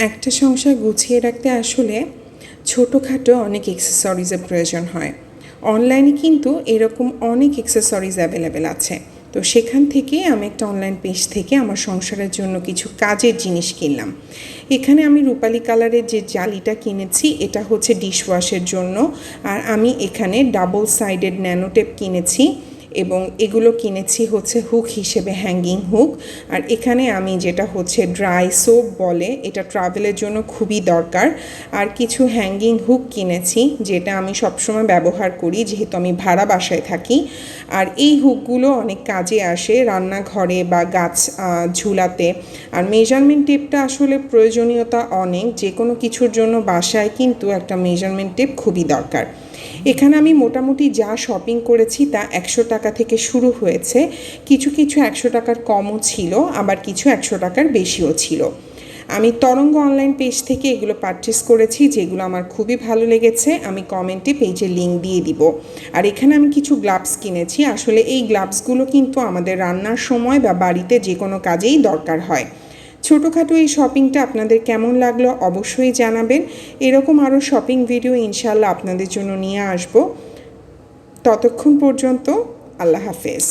একটা সংসার গুছিয়ে রাখতে আসলে ছোটোখাটো অনেক অ্যাক্সেসরিজের প্রয়োজন হয়। অনলাইনে কিন্তু এরকম অনেক অ্যাক্সেসরিজ অ্যাভেলেবেল আছে। তো সেখান থেকে আমি একটা অনলাইন পেজ থেকে আমার সংসারের জন্য কিছু কাজের জিনিস কিনলাম। এখানে আমি রূপালি কালারের যে জালিটা কিনেছি এটা হচ্ছে ডিশওয়াশের জন্য, আর আমি এখানে ডাবল সাইডেড ন্যানোটেপ কিনেছি এবং এগুলো কিনেছি হচ্ছে হুক হিসেবে, হ্যাঙ্গিং হুক। আর এখানে আমি যেটা হচ্ছে ড্রাই সোপ বলে, এটা ট্রাভেলের জন্য খুবই দরকার। আর কিছু হ্যাঙ্গিং হুক কিনেছি যেটা আমি সবসময় ব্যবহার করি যেহেতু আমি ভাড়া বাসায় থাকি। আর এই হুকগুলো অনেক কাজে আসে রান্নাঘরে বা গাছ ঝুলাতে। আর মেজারমেন্ট টেপটা আসলে প্রয়োজনীয়তা অনেক, যে কোনো কিছুর জন্য বাসায় কিন্তু একটা মেজারমেন্ট টেপ খুবই দরকার। এখানে আমি মোটামুটি যা শপিং করেছি তা 100 টাকা থেকে শুরু হয়েছে। কিছু কিছু 100 টাকার কমও ছিল, আবার কিছু 100 টাকার বেশিও ছিল। আমি তরঙ্গ অনলাইন পেজ থেকে এগুলো পারচেস করেছি, যেগুলো আমার খুবই ভালো লেগেছে। আমি কমেন্টে পেজের লিঙ্ক দিয়ে দিব। আর এখানে আমি কিছু গ্লাভস কিনেছি। আসলে এই গ্লাভসগুলো কিন্তু আমাদের রান্নার সময় বা বাড়িতে যে কোনো কাজেই দরকার হয়। ছোটোখাটো এই শপিংটা আপনাদের কেমন লাগলো অবশ্যই জানাবেন। এরকম আরও শপিং ভিডিও ইনশাল্লাহ আপনাদের জন্য নিয়ে আসব। ততক্ষণ পর্যন্ত আল্লাহ হাফেজ।